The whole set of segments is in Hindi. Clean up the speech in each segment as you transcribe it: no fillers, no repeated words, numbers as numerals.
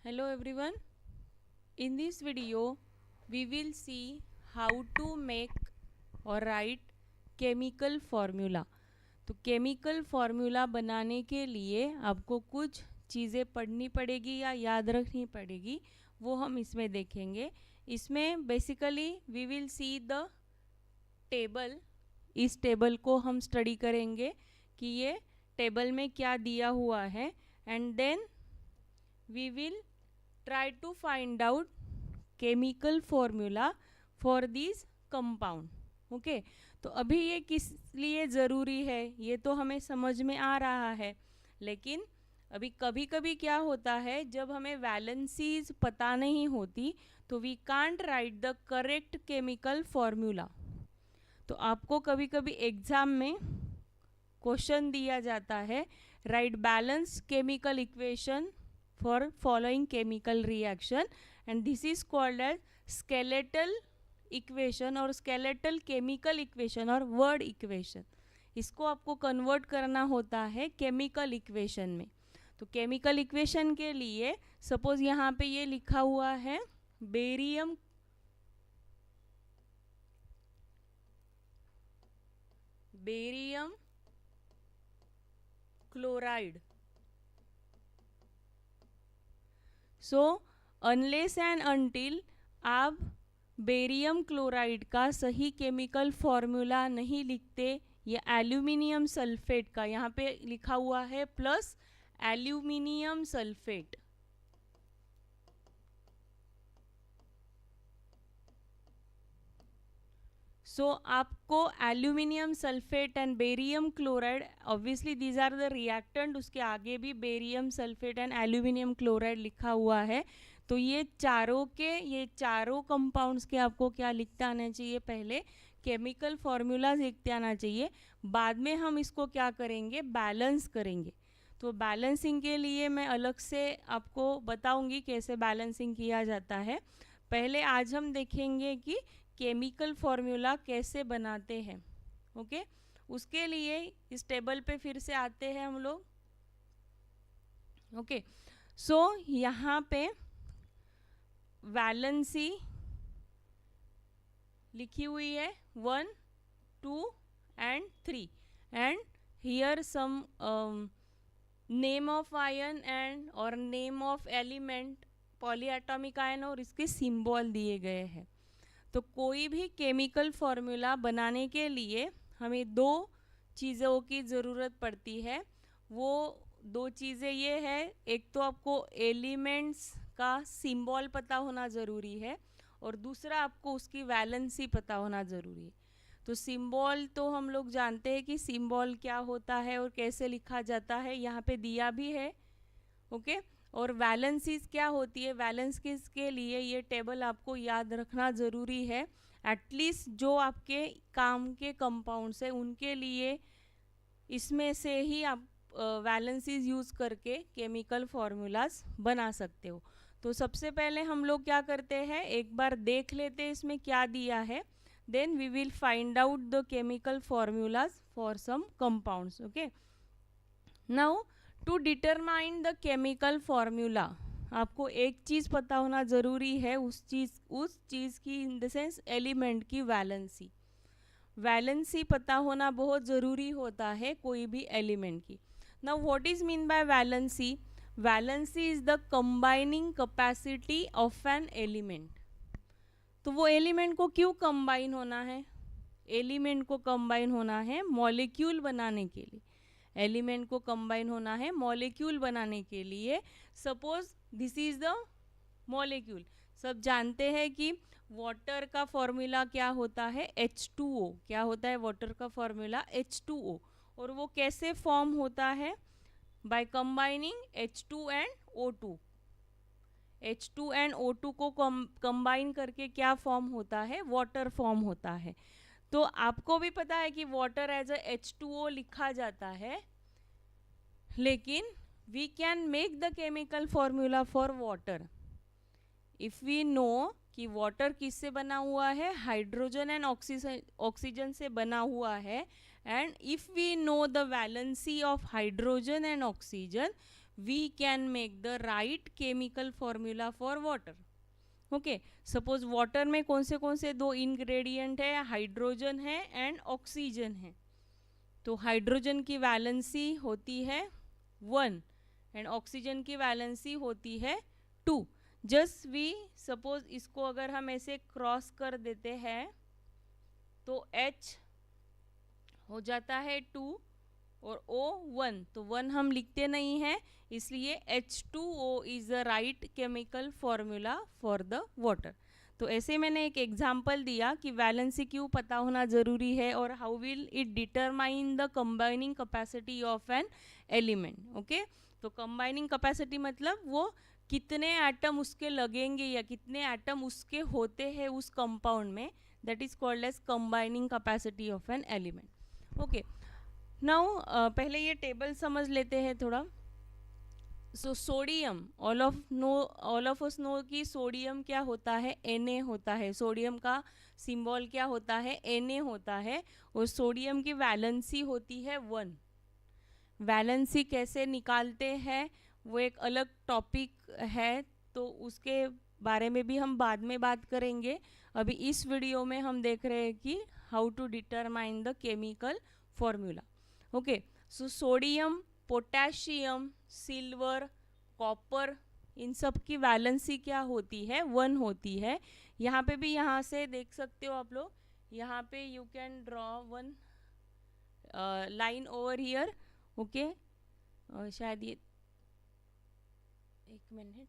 Hello everyone. In this video, we will see how to make or write chemical formula. तो केमिकल फार्मूला बनाने के लिए आपको कुछ चीज़ें पढ़नी पड़ेगी या याद रखनी पड़ेगी, वो हम इसमें देखेंगे. इसमें basically we will see the table. इस टेबल को हम स्टडी करेंगे कि ये टेबल में क्या दिया हुआ है, and then we will try to find out chemical formula for these compound. Okay तो अभी ये किस लिए ज़रूरी है ये तो हमें समझ में आ रहा है, लेकिन अभी कभी कभी क्या होता है, जब हमें वैलेंसीज पता नहीं होती तो we can't write the correct chemical formula. तो आपको कभी कभी एग्ज़ाम में क्वेश्चन दिया जाता है, right balance chemical equation for following chemical reaction, and this is called as skeletal equation और skeletal chemical equation और word equation. इसको आपको कन्वर्ट करना होता है केमिकल इक्वेशन में. तो केमिकल इक्वेशन के लिए सपोज यहाँ पे ये लिखा हुआ है barium chloride. So unless and until आप बेरियम क्लोराइड का सही केमिकल फॉर्मूला नहीं लिखते, या एल्यूमिनियम सल्फेट का यहाँ पे लिखा हुआ है प्लस एल्यूमिनियम सल्फेट. सो आपको aluminium sulphate and barium chloride, obviously these are the reactant, उसके आगे भी barium sulphate and aluminium chloride लिखा हुआ है. तो ये चारों कंपाउंड्स के आपको क्या लिखते आना चाहिए, पहले केमिकल फॉर्मूलाज लिखते आना चाहिए. बाद में हम इसको क्या करेंगे, बैलेंस करेंगे. तो बैलेंसिंग के लिए मैं अलग से आपको बताऊंगी कैसे बैलेंसिंग किया जाता है. पहले आज हम देखेंगे कि केमिकल फॉर्मूला कैसे बनाते हैं. ओके उसके लिए इस टेबल पे फिर से आते हैं हम लोग. ओके सो यहाँ पे वैलेंसी लिखी हुई है 1, 2 and 3, and here some name of ion and और name of element polyatomic ion और इसके सिंबल दिए गए हैं. तो कोई भी केमिकल फॉर्मूला बनाने के लिए हमें दो चीज़ों की ज़रूरत पड़ती है. वो दो चीज़ें ये है, एक तो आपको एलिमेंट्स का सिंबल पता होना ज़रूरी है, और दूसरा आपको उसकी वैलेंसी पता होना ज़रूरी है. तो सिंबल तो हम लोग जानते हैं कि सिंबल क्या होता है और कैसे लिखा जाता है, यहाँ पे दिया भी है. ओके और वैलेंसीज क्या होती है, वैलेंसीज के लिए ये टेबल आपको याद रखना ज़रूरी है. एटलीस्ट जो आपके काम के कंपाउंड्स हैं उनके लिए इसमें से ही आप वैलेंसीज यूज़ करके केमिकल फार्मूलाज बना सकते हो. तो सबसे पहले हम लोग क्या करते हैं, एक बार देख लेते हैं इसमें क्या दिया है, then we will find out the chemical formulas for some compounds. Okay now to determine the chemical formula आपको एक चीज़ पता होना ज़रूरी है, उस चीज़ की इन द सेंस एलिमेंट की वैलेंसी. वैलेंसी पता होना बहुत ज़रूरी होता है कोई भी एलिमेंट की. Now what is mean by valency, valency is the combining capacity of an element. तो वो एलिमेंट को क्यों कंबाइन होना है, एलिमेंट को कंबाइन होना है मॉलिक्यूल बनाने के लिए. एलिमेंट को कंबाइन होना है मॉलिक्यूल बनाने के लिए. Suppose this is the molecule. सब जानते हैं कि वाटर का फॉर्मूला क्या होता है, H2O. क्या होता है वाटर का फॉर्मूला, H2O. और वो कैसे फॉर्म होता है, by combining H2 and O2. H2 and O2 को कंबाइन करके क्या फॉर्म होता है, वाटर फॉर्म होता है. तो आपको भी पता है कि वाटर एज अ H2O लिखा जाता है, लेकिन we can make the chemical formula for water if we know कि वाटर किससे बना हुआ है, हाइड्रोजन एंड ऑक्सीजन से बना हुआ है. And if we know the valency of hydrogen and oxygen we can make the right chemical formula for water. Okay, suppose water में कौन से दो इंग्रेडिएंट है, हाइड्रोजन है एंड ऑक्सीजन है. तो हाइड्रोजन की वैलेंसी होती है 1 एंड ऑक्सीजन की वैलेंसी होती है 2. जस्ट वी सपोज इसको अगर हम ऐसे क्रॉस कर देते हैं तो H हो जाता है 2 और O 1. तो 1 हम लिखते नहीं हैं, इसलिए H2O is the right chemical formula for the water. तो ऐसे मैंने एक एग्जाम्पल दिया कि वैलेंसी क्यों पता होना ज़रूरी है और how will it determine the combining capacity of an element. Okay, तो कंबाइनिंग कैपेसिटी मतलब वो कितने एटम उसके लगेंगे या कितने एटम उसके होते हैं उस कंपाउंड में, that is called as combining capacity of an element. Okay, now पहले ये टेबल समझ लेते हैं थोड़ा. So sodium, all of us know कि सोडियम क्या होता है, Na होता है. सोडियम का सिंबल क्या होता है, Na होता है. और सोडियम की वैलेंसी होती है 1. वैलेंसी कैसे निकालते हैं वो एक अलग टॉपिक है, तो उसके बारे में भी हम बाद में बात करेंगे. अभी इस वीडियो में हम देख रहे हैं कि how to determine the chemical formula. Okay, so sodium, potassium, silver, copper, इन सब की वैलेंसी क्या होती है, 1 होती है. यहाँ पे भी यहाँ से देख सकते हो आप लोग, यहाँ पे you can draw 1 line over here. Okay, शायद ये एक मिनट.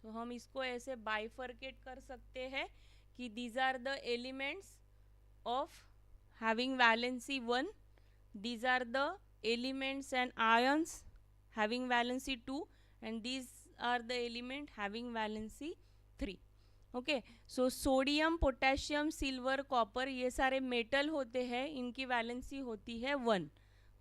तो हम इसको ऐसे बाइफर्केट कर सकते हैं कि these are the elements of having valency 1, these are the elements and ions having valency 2, and these are the element having valency 3. Okay, so sodium, potassium, silver, copper ये सारे मेटल होते हैं, इनकी वैलेंसी होती है 1.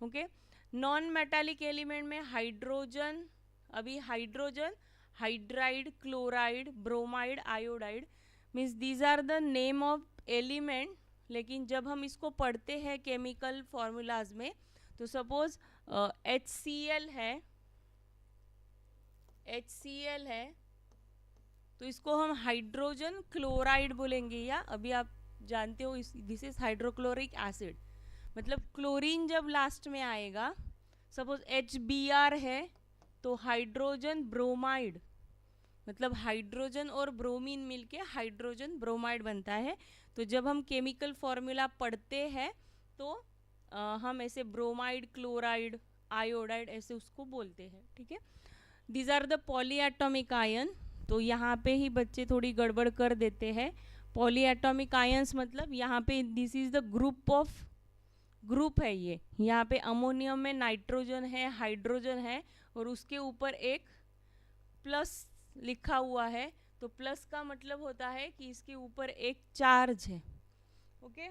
ओके, नॉन मेटालिक एलिमेंट में हाइड्रोजन, अभी hydrogen, hydride, chloride, bromide, iodide means these are the name of element. लेकिन जब हम इसको पढ़ते हैं केमिकल फॉर्मूलाज में, तो सपोज HCl है, तो इसको हम हाइड्रोजन क्लोराइड बोलेंगे, या अभी आप जानते हो दिस इज हाइड्रोक्लोरिक एसिड. मतलब क्लोरीन जब लास्ट में आएगा, सपोज HBr है तो हाइड्रोजन ब्रोमाइड, मतलब हाइड्रोजन और ब्रोमीन मिलके हाइड्रोजन ब्रोमाइड बनता है. तो जब हम केमिकल फॉर्मूला पढ़ते हैं तो हम ऐसे ब्रोमाइड, क्लोराइड, आयोडाइड ऐसे उसको बोलते हैं. ठीक है, these are the polyatomic ion. तो यहाँ पे ही बच्चे थोड़ी गड़बड़ कर देते हैं. पॉलीएटॉमिक आयंस मतलब यहाँ पे दिस इज द ग्रुप है ये. यहाँ पे अमोनियम में नाइट्रोजन है, हाइड्रोजन है और उसके ऊपर एक प्लस लिखा हुआ है. तो प्लस का मतलब होता है कि इसके ऊपर एक चार्ज है. ओके,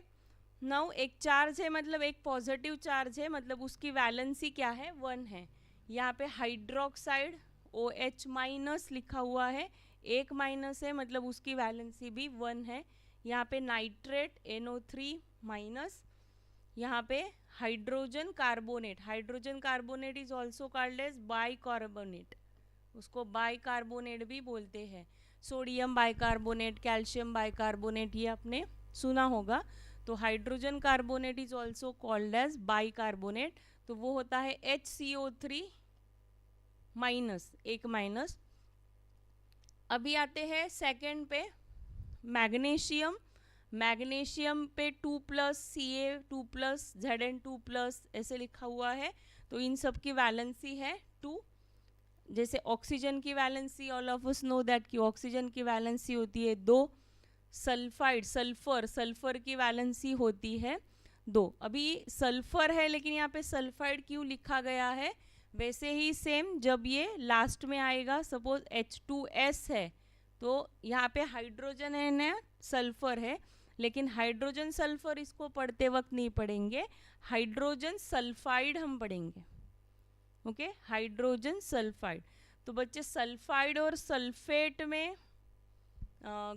नाउ एक चार्ज है मतलब एक पॉजिटिव चार्ज है, मतलब उसकी वैलेंसी क्या है, 1 है. यहाँ पे हाइड्रोक्साइड OH माइनस लिखा हुआ है, एक माइनस है मतलब उसकी वैलेंसी भी 1 है. यहाँ पे नाइट्रेट NO3 माइनस. यहाँ पे hydrogen carbonate is also called as bicarbonate, उसको बाइकार्बोनेट भी बोलते हैं. सोडियम बाइकार्बोनेट, कैल्शियम बाइकार्बोनेट ये आपने सुना होगा. तो hydrogen carbonate is also called as bicarbonate. तो वो होता है HCO3 माइनस, एक माइनस. अभी आते हैं सेकंड पे, मैग्नीशियम पे 2+ Ca 2+ Zn2+ ऐसे लिखा हुआ है. तो इन सब की वैलेंसी है 2. जैसे ऑक्सीजन की valency, all of us know that कि ऑक्सीजन की वैलेंसी होती है 2. सल्फर की वैलेंसी होती है 2. अभी सल्फर है लेकिन यहाँ पे सल्फाइड क्यों लिखा गया है, वैसे ही सेम जब ये लास्ट में आएगा, सपोज H2S है तो यहाँ पे हाइड्रोजन है ना, सल्फर है, लेकिन हाइड्रोजन सल्फर इसको पढ़ते वक्त नहीं पढ़ेंगे, हाइड्रोजन सल्फाइड हम पढ़ेंगे. Okay, hydrogen sulphide. तो बच्चे सल्फाइड और सल्फेट में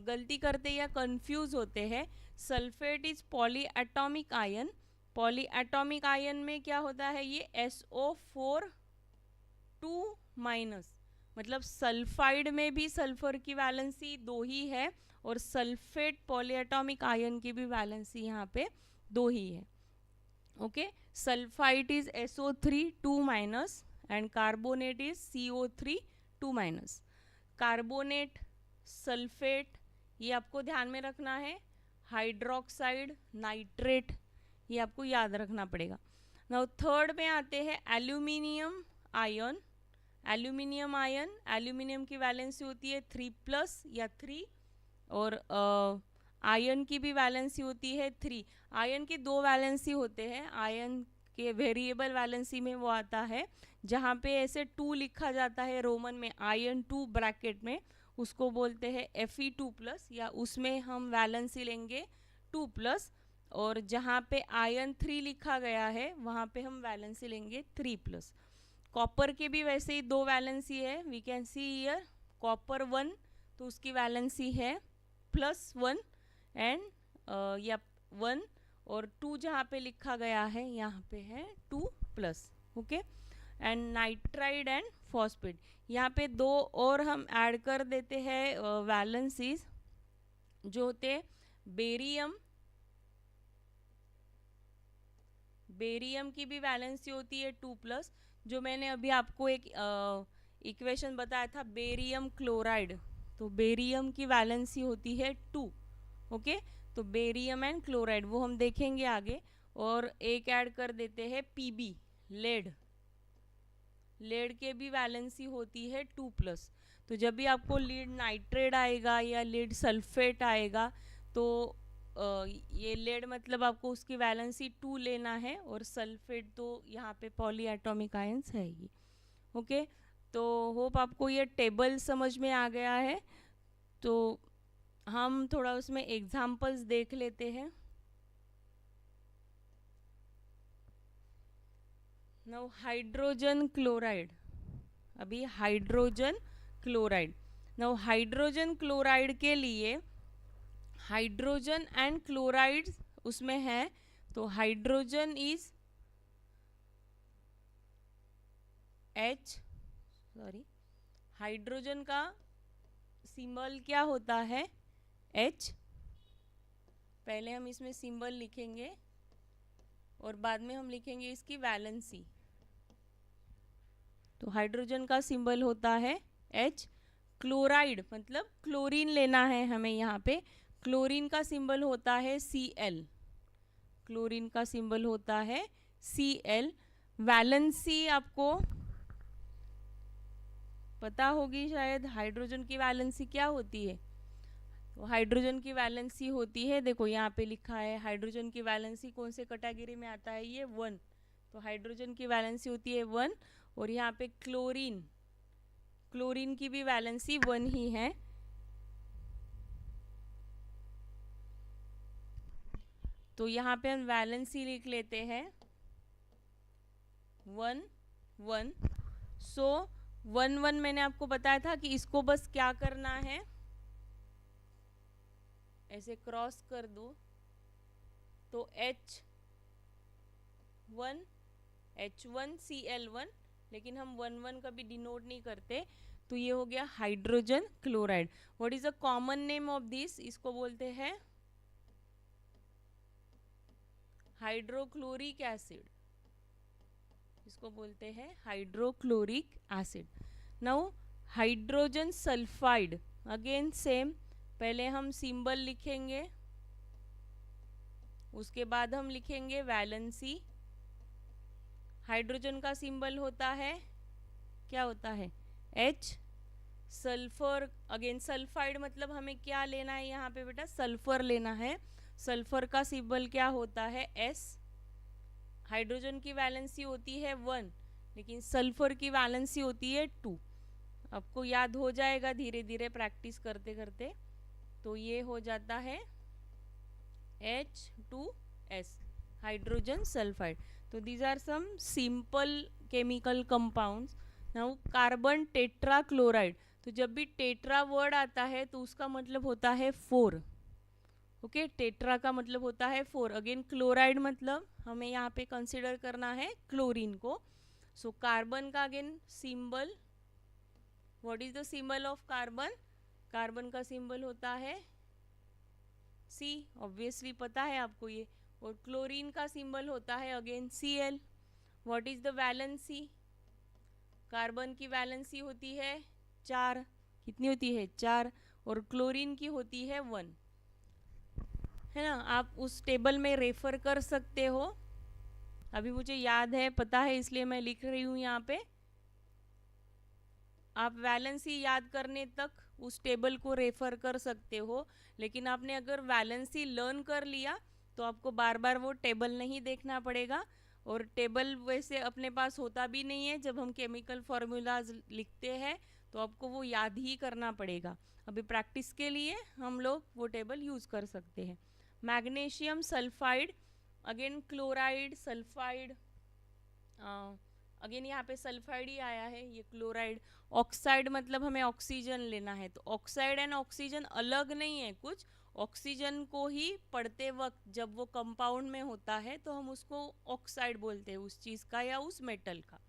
गलती करते या कंफ्यूज होते हैं. Sulphate is polyatomic ion, poly atomic ion में क्या होता है, ये SO4 2-, मतलब सल्फाइड में भी सल्फर की वैलेंसी 2 ही है और सल्फेट पॉलीएटॉमिक आयन की भी वैलेंसी यहाँ पे 2 ही है. Okay, sulphide is SO3 2- and carbonate is CO3 2-. Carbonate, sulphate, ये आपको ध्यान में रखना है. हाइड्रोक्साइड, नाइट्रेट, ये आपको याद रखना पड़ेगा. नाउ थर्ड में आते हैं aluminium ion. Aluminium ion, aluminium की वैलेंसी होती है 3+ या 3 और आयन की भी वैलेंसी होती है 3. आयन की 2 वैलेंसी होते हैं. आयन के वेरिएबल वैलेंसी में वो आता है जहाँ पे ऐसे 2 लिखा जाता है रोमन में, आयन 2 ब्रैकेट में, उसको बोलते हैं Fe2+, या उसमें हम वैलेंसी लेंगे 2+. और जहाँ पे आयन 3 लिखा गया है वहाँ पे हम वैलेंसी लेंगे 3+. कॉपर के भी वैसे ही 2 वैलेंसी है. We can see here copper 1, तो उसकी वैलेंसी है +1 एंड या 1, और 2 जहाँ पे लिखा गया है यहाँ पे है 2+. Okay, and nitride and phosphate, यहाँ पे 2 और हम ऐड कर देते हैं वैलेंसीज जो होते बेरियम. बेरियम की भी वैलेंसी होती है 2+, जो मैंने अभी आपको एक इक्वेशन बताया था बेरियम क्लोराइड, तो बेरियम की वैलेंसी होती है 2. ओके, तो बेरियम एंड क्लोराइड वो हम देखेंगे आगे. और एक ऐड कर देते हैं Pb, लेड. लेड के भी वैलेंसी होती है 2+. तो जब भी आपको लीड नाइट्रेट आएगा या लीड सल्फेट आएगा तो ये लेड मतलब आपको उसकी वैलेंसी 2 लेना है, और सल्फेट तो यहाँ पे पॉली एटॉमिक आयंस है ही. ओके, तो होप आपको ये टेबल समझ में आ गया है. तो हम थोड़ा उसमें एग्जाम्पल्स देख लेते हैं. नाउ हाइड्रोजन क्लोराइड, अभी hydrogen chloride. Now hydrogen chloride के लिए हाइड्रोजन एंड क्लोराइड उसमें है, तो हाइड्रोजन इज हाइड्रोजन का सिंबल क्या होता है, H. पहले हम इसमें सिंबल लिखेंगे और बाद में हम लिखेंगे इसकी वैलेंसी. तो हाइड्रोजन का सिंबल होता है H. क्लोराइड मतलब क्लोरीन लेना है हमें यहाँ पे. क्लोरीन का सिंबल होता है Cl. क्लोरीन का सिंबल होता है Cl. वैलेंसी आपको पता होगी शायद, हाइड्रोजन की वैलेंसी क्या होती है. तो हाइड्रोजन की वैलेंसी होती है, देखो यहाँ पे लिखा है हाइड्रोजन की वैलेंसी कौन से कैटेगरी में आता है, ये 1. तो हाइड्रोजन की वैलेंसी होती है 1. और यहाँ पे क्लोरीन, क्लोरीन की भी वैलेंसी 1 ही है. तो यहाँ पे हम वैलेंसी लिख लेते हैं 1 1. सो 1 1 मैंने आपको बताया था कि इसको बस क्या करना है, ऐसे क्रॉस कर दो तो H1 Cl1, लेकिन हम 1 1 कभी डिनोट नहीं करते. तो ये हो गया hydrogen chloride. What is the common name of this, इसको बोलते हैं हाइड्रोक्लोरिक एसिड. इसको बोलते हैं hydrochloric acid. Now hydrogen sulphide, again same. पहले हम सिंबल लिखेंगे, उसके बाद हम लिखेंगे वैलेंसी. हाइड्रोजन का सिंबल होता है, क्या होता है, H. सल्फर, अगेन सल्फाइड मतलब हमें क्या लेना है यहाँ पे बेटा, सल्फर लेना है. सल्फर का सिंबल क्या होता है, S. हाइड्रोजन की वैलेंसी होती है 1, लेकिन सल्फर की वैलेंसी होती है 2. आपको याद हो जाएगा धीरे धीरे प्रैक्टिस करते करते. तो ये हो जाता है H2S, हाइड्रोजन सल्फाइड. तो these are some simple chemical compounds. Now carbon tetra chloride. तो जब भी टेट्रा वर्ड आता है तो उसका मतलब होता है 4. ओके, टेट्रा का मतलब होता है 4। अगेन क्लोराइड मतलब हमें यहाँ पे कंसिडर करना है क्लोरीन को। सो कार्बन का again symbol, what is the symbol of carbon? Carbon का सिंबल होता है सी, ऑब्वियसली पता है आपको ये। और क्लोरीन का सिंबल होता है again Cl। What is the valency? Carbon की वैलेंसी होती है 4। कितनी होती है? 4। और क्लोरीन की होती है 1, है ना। आप उस टेबल में रेफर कर सकते हो, अभी मुझे याद है, पता है, इसलिए मैं लिख रही हूँ यहाँ पे। आप वैलेंसी याद करने तक उस टेबल को रेफर कर सकते हो, लेकिन आपने अगर वैलेंसी लर्न कर लिया तो आपको बार बार वो टेबल नहीं देखना पड़ेगा। और टेबल वैसे अपने पास होता भी नहीं है, जब हम केमिकल फार्मूलाज लिखते हैं तो आपको वो याद ही करना पड़ेगा। अभी प्रैक्टिस के लिए हम लोग वो टेबल यूज़ कर सकते हैं। Magnesium sulphide, again chloride sulphide, again यहाँ पे सल्फाइड ही आया है, ये क्लोराइड। ऑक्साइड मतलब हमें ऑक्सीजन लेना है, तो ऑक्साइड एंड ऑक्सीजन अलग नहीं है कुछ। ऑक्सीजन को ही पढ़ते वक्त जब वो कंपाउंड में होता है तो हम उसको ऑक्साइड बोलते हैं, उस चीज़ का या उस मेटल का।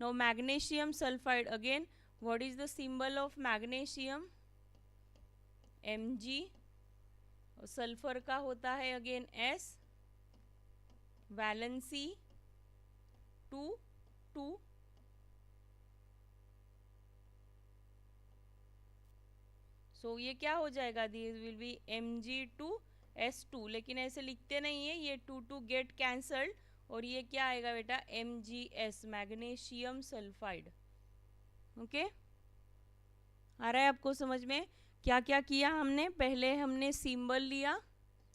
No magnesium sulphide, again what is the symbol of magnesium? Mg। Sulphur का होता है अगेन S, वैलेंसी 2 2। सो ये क्या हो जाएगा? दिस विल बी Mg2S2, लेकिन ऐसे लिखते नहीं है, ये 2 2 गेट कैंसल्ड, और ये क्या आएगा बेटा? Mgs, magnesium sulphide. ओके, आ रहा है आपको समझ में? क्या क्या किया हमने? पहले हमने सिंबल लिया,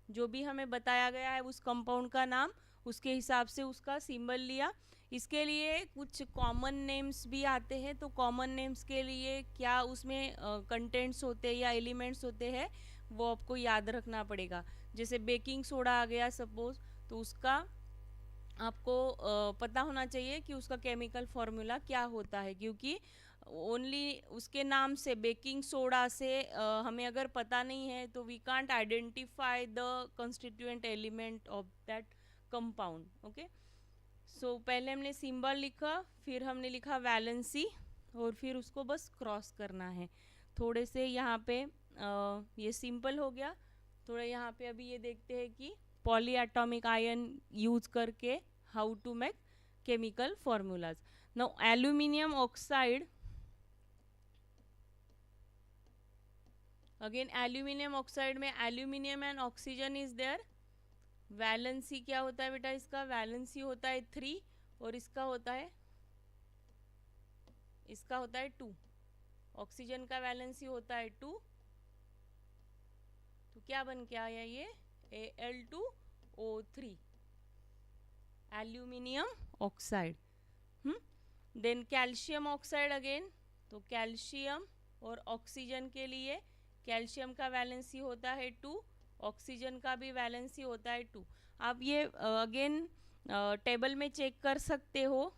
जो भी हमें बताया गया है उस कंपाउंड का नाम, उसके हिसाब से उसका सिंबल लिया। इसके लिए कुछ कॉमन नेम्स भी आते हैं, तो कॉमन नेम्स के लिए क्या उसमें कंटेंट्स होते हैं या एलिमेंट्स होते हैं वो आपको याद रखना पड़ेगा। जैसे बेकिंग सोडा आ गया सपोज, तो उसका आपको पता होना चाहिए कि उसका केमिकल फॉर्मूला क्या होता है, क्योंकि ओनली उसके नाम से, बेकिंग सोडा से हमें अगर पता नहीं है तो we can't identify the constituent element of that compound. Okay, so पहले हमने सिंबल लिखा, फिर हमने लिखा वैलेंसी, और फिर उसको बस क्रॉस करना है। थोड़े से यहाँ पे ये सिंपल हो गया। थोड़ा यहाँ पे अभी ये देखते हैं कि पॉली एटॉमिक आयन यूज करके how to make chemical formulas. Now aluminium oxide, again aluminium oxide में aluminium and oxygen is there. Valency क्या होता है बेटा? इसका वैलेंसी होता है 3, और इसका होता है 2। ऑक्सीजन का वैलेंसी होता है 2, तो क्या बन के आया ये? Al2O3, aluminium oxide. Then calcium oxide again, तो कैल्शियम और ऑक्सीजन के लिए कैल्शियम का वैलेंसी होता है 2, ऑक्सीजन का भी वैलेंसी होता है 2। आप ये अगेन टेबल में चेक कर सकते हो।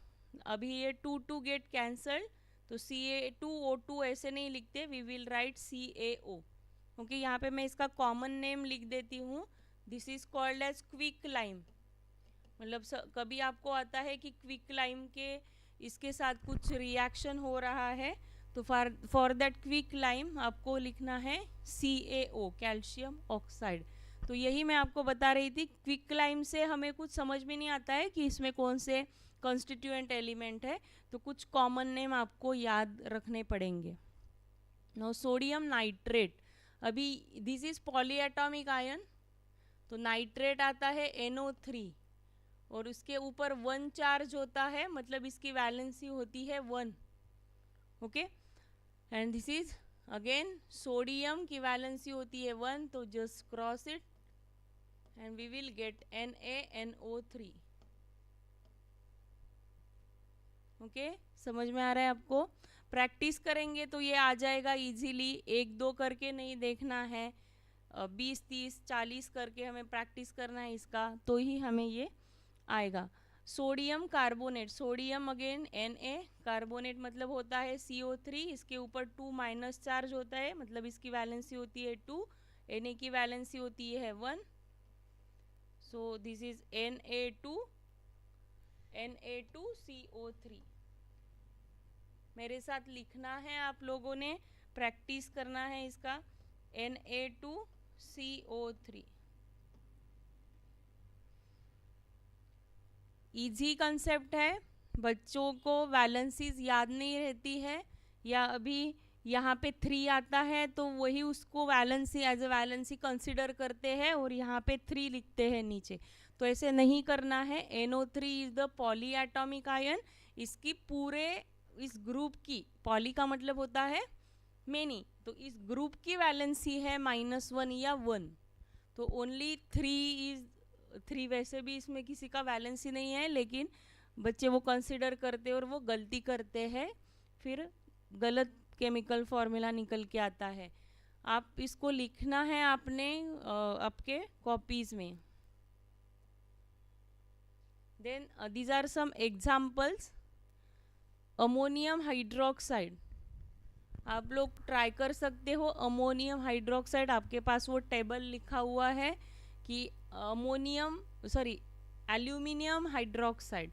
अभी ये 2 2 गेट कैंसल्ड, तो Ca2O2 ऐसे नहीं लिखते, we will write CaO। Okay, यहाँ पे मैं इसका कॉमन नेम लिख देती हूँ, this is called as quick lime. मतलब कभी आपको आता है कि क्विक लाइम के इसके साथ कुछ रिएक्शन हो रहा है, तो फॉर दैट क्विक लाइम आपको लिखना है CaO, कैल्शियम ऑक्साइड। तो यही मैं आपको बता रही थी, क्विक लाइम से हमें कुछ समझ में नहीं आता है कि इसमें कौन से कॉन्स्टिट्यूएंट एलिमेंट है, तो कुछ कॉमन नेम आपको याद रखने पड़ेंगे। नो सोडियम नाइट्रेट, अभी दिस इज पॉलीएटॉमिक आयन, तो नाइट्रेट आता है NO3, और उसके ऊपर 1 चार्ज होता है, मतलब इसकी वैलेंसी होती है 1। Okay, and this is again sodium की वैलेंसी होती है 1, तो just cross it and we will get NaNO3। Okay, समझ में आ रहा है आपको? प्रैक्टिस करेंगे तो ये आ जाएगा इजीली, 1 2 करके नहीं देखना है, 20 30 40 करके हमें प्रैक्टिस करना है इसका, तो ही हमें ये आएगा। Sodium carbonate, sodium again Na, carbonate मतलब होता है CO3, इसके ऊपर 2 माइनस चार्ज होता है, मतलब इसकी वैलेंसी होती है 2, Na की वैलेंसी होती है 1, सो दिस इज Na2CO3। मेरे साथ लिखना है आप लोगों ने, प्रैक्टिस करना है इसका। Na2CO3 इजी कंसेप्ट है, बच्चों को वैलेंसीज याद नहीं रहती है, या अभी यहाँ पे 3 आता है तो वही उसको valency as a valency consider करते हैं और यहाँ पे 3 लिखते हैं नीचे। तो ऐसे नहीं करना है। NO3 is the poly atomic ion. इसकी पूरे इस ग्रुप की, पॉली का मतलब होता है मेनी, तो इस ग्रुप की वैलेंसी है -1 या 1। तो ओनली 3 वैसे भी इसमें किसी का वैलेंसी नहीं है, लेकिन बच्चे वो कंसिडर करते और वो गलती करते हैं, फिर गलत केमिकल फॉर्मूला निकल के आता है। आप इसको लिखना है आपने आपके कॉपीज में। Then these are some examples. Ammonium hydroxide, आप लोग ट्राई कर सकते हो। अमोनियम हाइड्रोक्साइड, आपके पास वो टेबल लिखा हुआ है कि एल्यूमिनियम हाइड्रोक्साइड,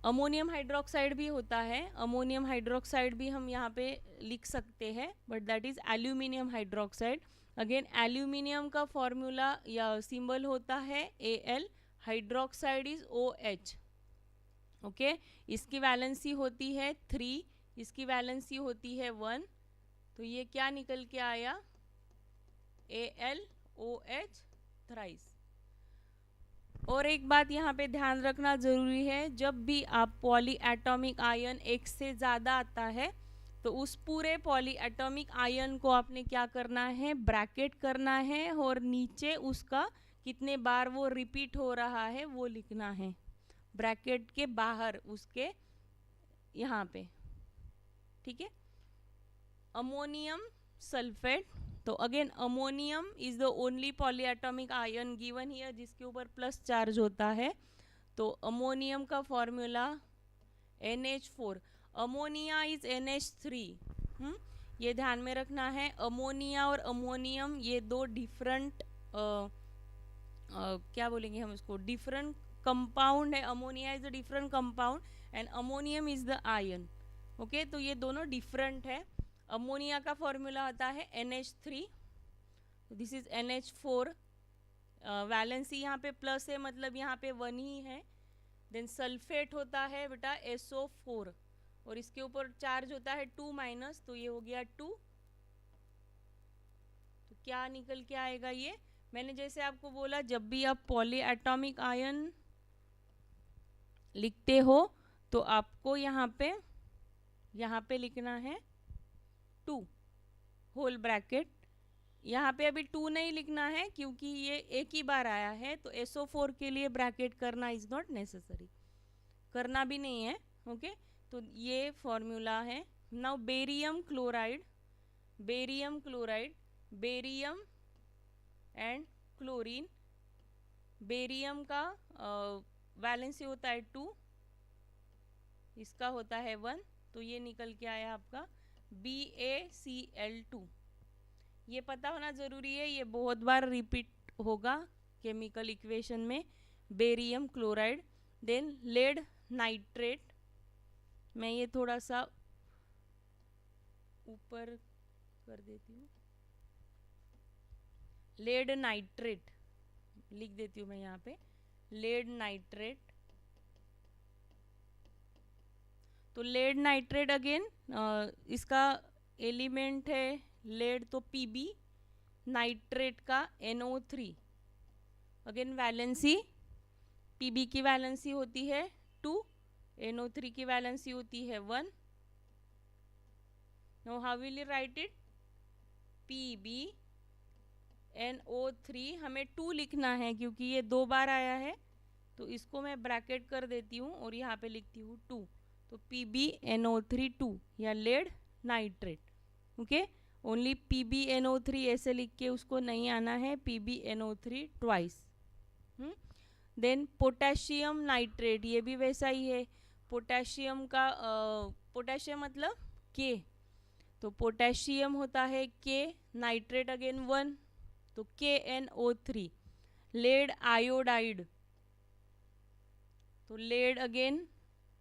अमोनियम हाइड्रोक्साइड भी होता है। अमोनियम हाइड्रोक्साइड भी हम यहाँ पे लिख सकते हैं, but that is aluminium hydroxide. Again aluminium का फॉर्मूला या सिंबल होता है Al, hydroxide is OH। Okay, इसकी वैलेंसी होती है 3, इसकी वैलेंसी होती है 1। तो ये क्या निकल के आया? AlOH thrice. और एक बात यहाँ पे ध्यान रखना जरूरी है, जब भी आप पॉली एटॉमिक आयन एक से ज़्यादा आता है तो उस पूरे पॉली एटॉमिक आयन को आपने क्या करना है? ब्रैकेट करना है, और नीचे उसका कितने बार वो रिपीट हो रहा है वो लिखना है, ब्रैकेट के बाहर उसके यहाँ पे। ठीक है। अमोनियम सल्फेट, तो again ammonium is the only polyatomic ion given here जिसके ऊपर प्लस चार्ज होता है। तो अमोनियम का formula NH4, ammonia is NH3। ये ध्यान में रखना है। अमोनिया और अमोनियम ये दो डिफरेंट क्या बोलेंगे हम इसको, डिफरेंट कंपाउंड है। Ammonia is the different compound and ammonium is the ion. Okay, तो ये दोनों डिफरेंट है। अमोनिया का फॉर्मूला आता है NH3, this is NH4। Valency यहाँ पे प्लस है, मतलब यहाँ पे 1 ही है। देन सल्फेट होता है बेटा SO4, और इसके ऊपर चार्ज होता है 2-, तो ये हो गया 2। तो क्या निकल के आएगा ये? मैंने जैसे आपको बोला, जब भी आप पॉली एटॉमिक आयन लिखते हो तो आपको यहाँ पे लिखना है 2 होल ब्रैकेट। यहाँ पे अभी 2 नहीं लिखना है क्योंकि ये एक ही बार आया है, तो SO4 के लिए ब्रैकेट करना इज नॉट नेसेसरी, करना भी नहीं है। ओके, तो ये फॉर्मूला है। Now barium chloride, barium and chlorine. Barium का वैलेंसी होता है 2, इसका होता है 1, तो ये निकल के आया आपका BaCl2। ये पता होना ज़रूरी है, ये बहुत बार रिपीट होगा केमिकल इक्वेशन में। Barium chloride. Then lead nitrate, मैं ये थोड़ा सा ऊपर कर देती हूँ, लेड नाइट्रेट लिख देती हूँ मैं यहाँ पे, लेड नाइट्रेट। तो लेड नाइट्रेट अगेन इसका एलिमेंट है लेड, तो Pb, नाइट्रेट का NO3। अगेन वैलेंसी, Pb की वैलेंसी होती है 2, NO3 की वैलेंसी होती है 1। Now how will you right it? Pb NO3, हमें 2 लिखना है क्योंकि ये 2 बार आया है, तो इसको मैं ब्रैकेट कर देती हूँ और यहाँ पे लिखती हूँ 2। तो PbNO3 2 या lead nitrate. Okay, only PbNO3 ऐसे लिख के उसको नहीं आना है, PbNO3 twice. Then potassium nitrate, ये भी वैसा ही है। पोटेशियम का पोटेशियम मतलब K, तो तो पोटेशियम होता है के, नाइट्रेट अगेन 1, तो KNO3। लेड आयोडाइड, तो lead again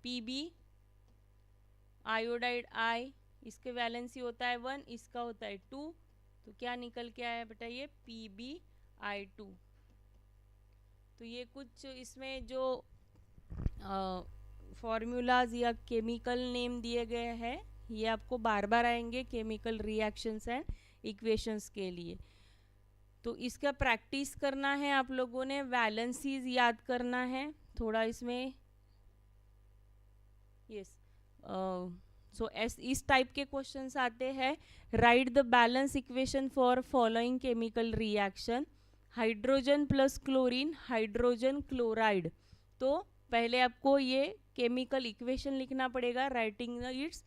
Pb, iodide I, इसके वैलेंसी होता है 1, इसका होता है 2, तो क्या निकल के आया बेटा ये PbI2। तो ये कुछ इसमें जो फॉर्मूलाज या केमिकल नेम दिए गए हैं ये आपको बार बार आएंगे केमिकल रिएक्शंस एंड इक्वेशंस के लिए। तो इसका प्रैक्टिस करना है आप लोगों ने, वैलेंसीज याद करना है थोड़ा इसमें। यस, सो इस टाइप के क्वेश्चंस आते हैं। Write the balance equation for following chemical reaction, hydrogen plus chlorine, hydrogen chloride. तो पहले आपको ये केमिकल इक्वेशन लिखना पड़ेगा, writing its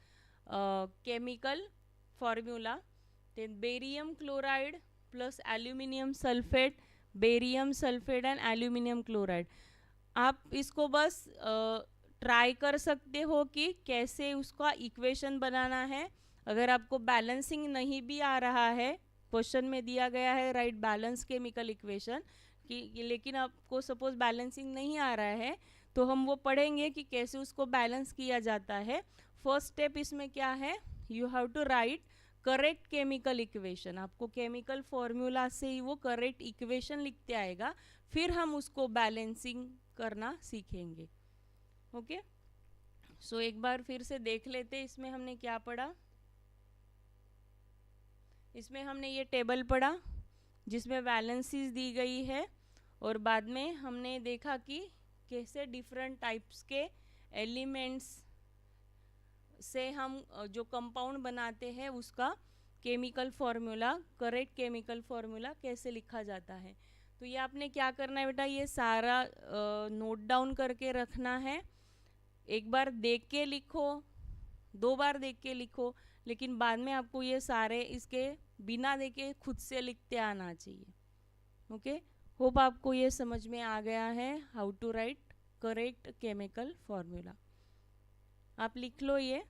chemical formula. Then barium chloride plus aluminium sulphate, barium sulphate and aluminium chloride. आप इसको बस ट्राई कर सकते हो कि कैसे उसका इक्वेशन बनाना है। अगर आपको बैलेंसिंग नहीं भी आ रहा है, क्वेश्चन में दिया गया है राइट बैलेंस केमिकल इक्वेशन कि लेकिन आपको सपोज बैलेंसिंग नहीं आ रहा है, तो हम वो पढ़ेंगे कि कैसे उसको बैलेंस किया जाता है। फर्स्ट स्टेप इसमें क्या है, you have to write correct chemical equation. आपको केमिकल फॉर्मूला से ही वो करेक्ट इक्वेशन लिखते आएगा, फिर हम उसको बैलेंसिंग करना सीखेंगे। ओके, सो एक बार फिर से देख लेते इसमें हमने क्या पढ़ा। इसमें हमने ये टेबल पढ़ा जिसमें वैलेंसीज दी गई है, और बाद में हमने देखा कि कैसे डिफरेंट टाइप्स के एलिमेंट्स से हम जो कंपाउंड बनाते हैं उसका chemical formula, correct chemical formula कैसे लिखा जाता है। तो ये आपने क्या करना है बेटा, ये सारा नोट डाउन करके रखना है। एक बार देख के लिखो, 2 बार देख के लिखो, लेकिन बाद में आपको ये सारे इसके बिना देखे खुद से लिखते आना चाहिए। ओके, होप आपको ये समझ में आ गया है how to write correct chemical formula. आप लिख लो ये।